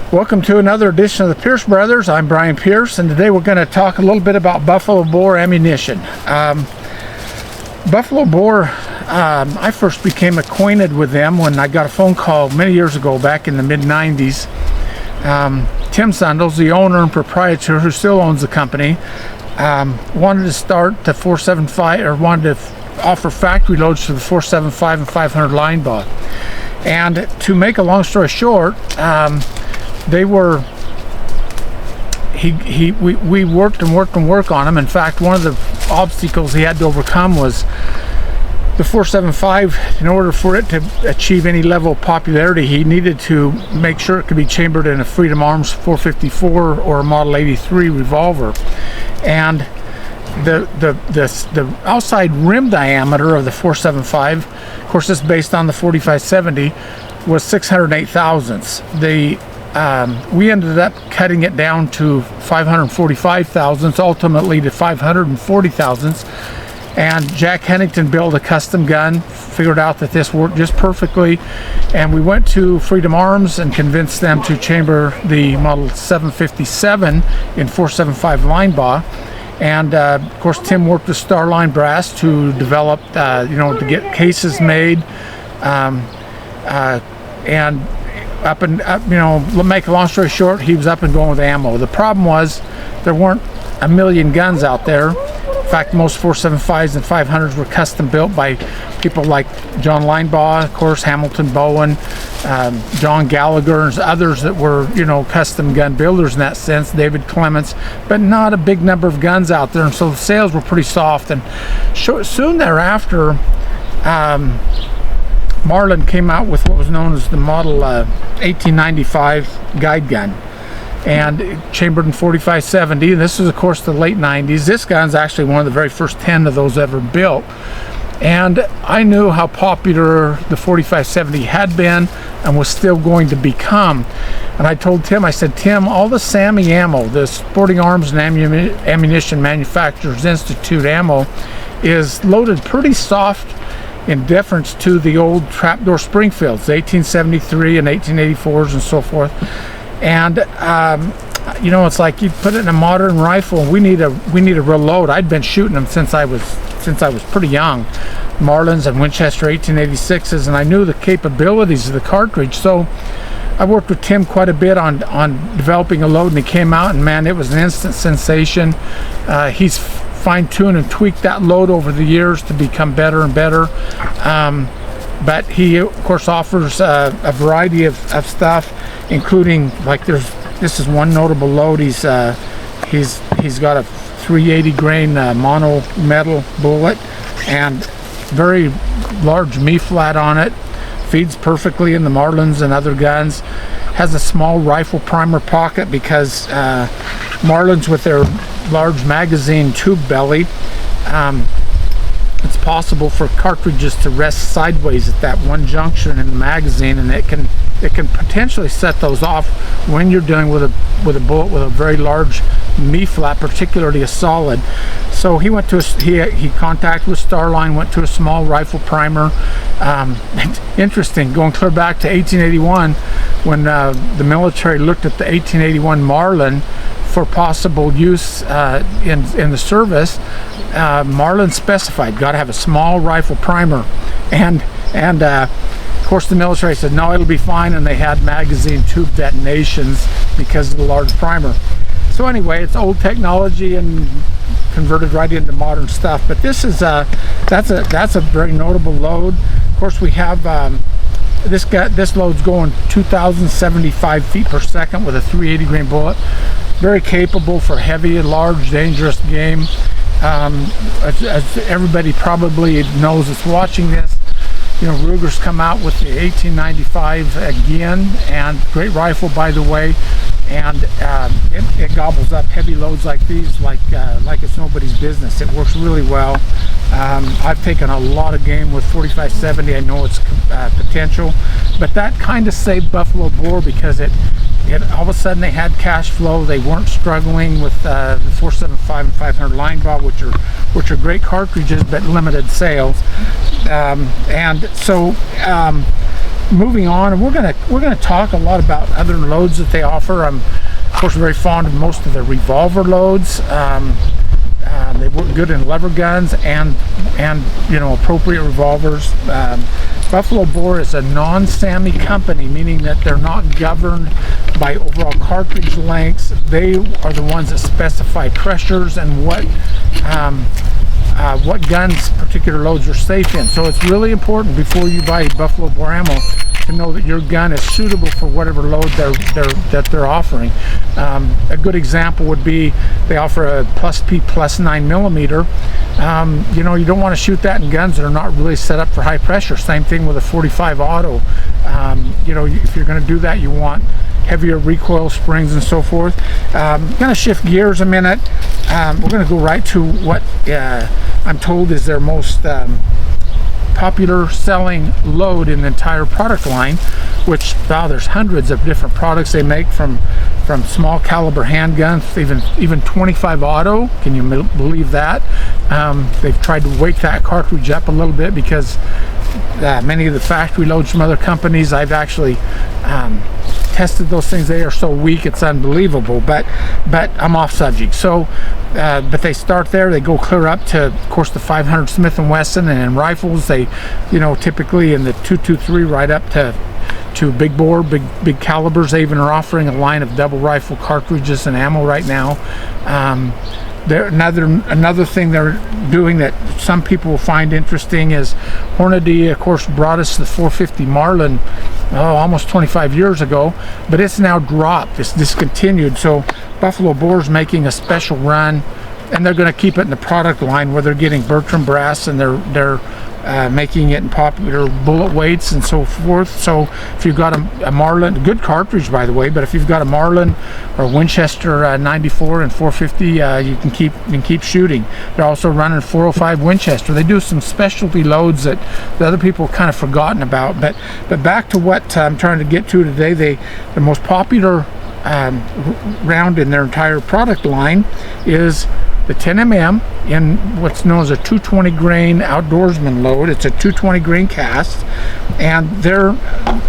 Welcome to another edition of the Pierce Brothers. I'm Brian Pierce, and today we're going to talk a little bit about buffalo bore ammunition. Buffalo bore, I first became acquainted with them when I got a phone call many years ago, back in the mid-90s. Tim Sundles, the owner and proprietor who still owns the company, wanted to start the 475, or wanted to offer factory loads for the 475 and 500 line bar. And to make a long story short, we worked on them. In fact, one of the obstacles he had to overcome was the 475. In order for it to achieve any level of popularity, he needed to make sure it could be chambered in a Freedom Arms 454 or a Model 83 revolver. And the outside rim diameter of the 475, of course this is based on the 4570, was 608 thousandths. We ended up cutting it down to 545 thousandths, ultimately to 540 thousandths. And Jack Hennington built a custom gun, figured out that this worked just perfectly, and we went to Freedom Arms and convinced them to chamber the Model 757 in 475 line bar. And of course Tim worked with Starline Brass to develop, to get cases made, make a long story short, he was up and going with ammo. The problem was there weren't a million guns out there. In fact, most 475s and 500s were custom built by people like John Linebaugh, of course, Hamilton Bowen, John Gallagher, and others that were, custom gun builders in that sense, David Clements, but not a big number of guns out there, and so the sales were pretty soft. And soon thereafter, Marlin came out with what was known as the Model 1895 guide gun, and chambered in 4570. This is, of course, the late 90s. This gun's actually one of the very first 10 of those ever built. And I knew how popular the 4570 had been and was still going to become. And I told Tim, I said, Tim, all the SAMI ammo, the Sporting Arms and Ammunition Manufacturers Institute ammo, is loaded pretty soft in deference to the old trapdoor Springfields, the 1873 and 1884s and so forth. And it's like you put it in a modern rifle. We need a reload. I'd been shooting them since I was pretty young, Marlins and Winchester 1886s, and I knew the capabilities of the cartridge. So I worked with Tim quite a bit on developing a load, and he came out, and man, it was an instant sensation. He's fine-tuned and tweaked that load over the years to become better and better. But he, of course, offers a variety of stuff, including, like, this is one notable load. He's got a 380 grain mono metal bullet and very large me-flat on it. Feeds perfectly in the Marlins and other guns. Has a small rifle primer pocket because Marlins, with their large magazine tube belly, it's possible for cartridges to rest sideways at that one junction in the magazine, and it can potentially set those off when you're dealing with a bullet with a very large me-flat, particularly a solid. So he went to he contacted with Starline, went to a small rifle primer. Interesting, going clear back to 1881, when the military looked at the 1881 Marlin for possible use in the service. Marlin specified, got to have a small rifle primer, and of course the military said no, it'll be fine, and they had magazine tube detonations because of the large primer. So anyway, it's old technology and converted right into modern stuff. But this is that's a very notable load. Of course, we have this load's going 2,075 feet per second with a 380 grain bullet. Very capable for heavy, large, dangerous game. As everybody probably knows that's watching this, Ruger's come out with the 1895 again, and great rifle, by the way. And it gobbles up heavy loads like these like it's nobody's business. It works really well. I've taken a lot of game with 4570. I know its potential, but that kind of saved Buffalo Bore because it all of a sudden they had cash flow. They weren't struggling with the 475 and 500 line bar, which are great cartridges but limited sales. And so moving on, and we're gonna talk a lot about other loads that they offer. I'm of course very fond of most of the revolver loads. They work good in lever guns and appropriate revolvers. Buffalo Bore is a non-SAMI company, meaning that they're not governed by overall cartridge lengths. They are the ones that specify pressures and what guns particular loads are safe in. So it's really important before you buy Buffalo Bore ammo to know that your gun is suitable for whatever load they're offering. A good example would be they offer a plus P plus 9mm. You don't want to shoot that in guns that are not really set up for high pressure. Same thing with a 45 auto. If you're going to do that, you want heavier recoil springs and so forth. I'm going to shift gears a minute. We're going to go right to what I'm told is their most popular selling load in the entire product line, which there's hundreds of different products they make, from small caliber handguns, even 25 auto. Can you believe that? They've tried to wake that cartridge up a little bit, because many of the factory loads from other companies, I've actually tested those things. They are so weak, it's unbelievable. But I'm off subject. So but they start there, they go clear up to, of course, the 500 Smith & Wesson, and in rifles they typically in the 223 right up to big bore, big calibers. They even are offering a line of double rifle cartridges and ammo right now. Another thing they're doing that some people will find interesting is Hornady, of course, brought us the 450 Marlin almost 25 years ago, but it's now dropped. It's discontinued. So Buffalo Bore's making a special run, and they're going to keep it in the product line where they're getting Bertram brass, and they're making it in popular bullet weights and so forth. So if you've got a Marlin, good cartridge by the way, but if you've got a Marlin or Winchester 94 and 450, you can keep shooting. They're also running 405 Winchester. They do some specialty loads that the other people have kind of forgotten about. But back to what I'm trying to get to today. The most popular round in their entire product line is the 10mm in what's known as a 220 grain Outdoorsman load. It's a 220 grain cast, and they're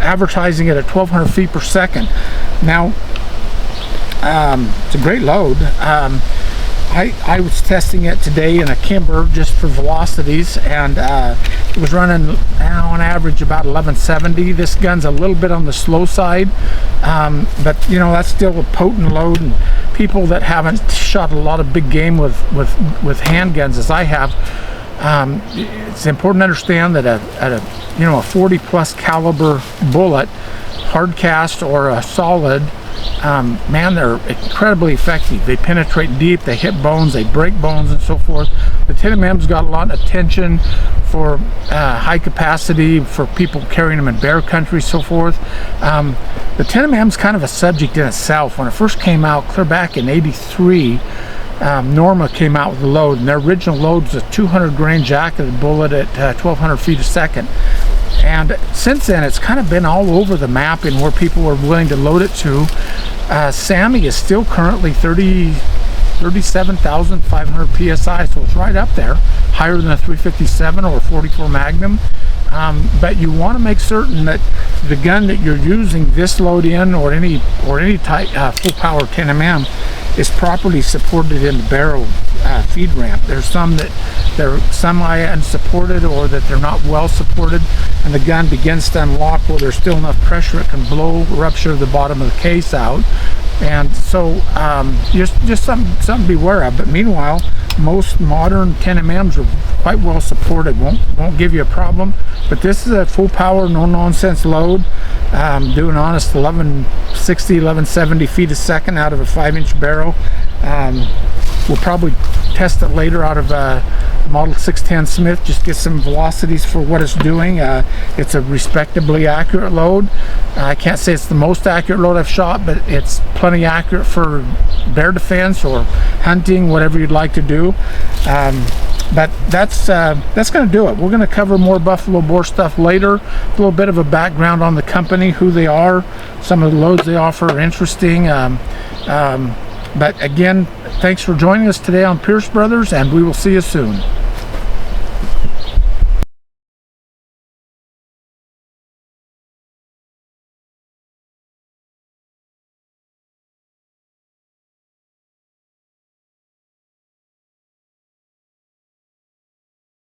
advertising it at 1200 feet per second. Now, it's a great load. I was testing it today in a Kimber just for velocities, and it was running on average about 1170. This gun's a little bit on the slow side, but that's still a potent load. And people that haven't shot a lot of big game with handguns as I have, it's important to understand that a 40 plus caliber bullet, hard cast or a solid, man, they're incredibly effective. They penetrate deep, they hit bones, they break bones and so forth. The 10mm's got a lot of attention for high capacity, for people carrying them in bear country, so forth. The 10mm's kind of a subject in itself. When it first came out, clear back in '83, Norma came out with a load, and their original load was a 200 grain jacketed bullet at 1200 feet a second. And since then, it's kind of been all over the map in where people are willing to load it to. SAMI is still currently 37,500 PSI, so it's right up there, higher than a 357 or a 44 Magnum. But you want to make certain that the gun that you're using this load in, or any type full power 10mm, is properly supported in the barrel feed ramp. There's some that they're semi-unsupported, or that they're not well supported, and the gun begins to unlock where there's still enough pressure it can rupture the bottom of the case out. And so just something to be aware of. But meanwhile, most modern 10mm's are quite well supported, won't give you a problem. But this is a full power, no nonsense load, doing honest 1160, 1170 feet a second out of a 5-inch barrel. We'll probably test it later out of a Model 610 Smith, just get some velocities for what it's doing. It's a respectably accurate load. I can't say it's the most accurate load I've shot, but it's plenty accurate for bear defense or hunting, whatever you'd like to do. But that's going to do it. We're going to cover more Buffalo Bore stuff later. A little bit of a background on the company, who they are, some of the loads they offer are interesting. But again, thanks for joining us today on Pierce Brothers, and we will see you soon.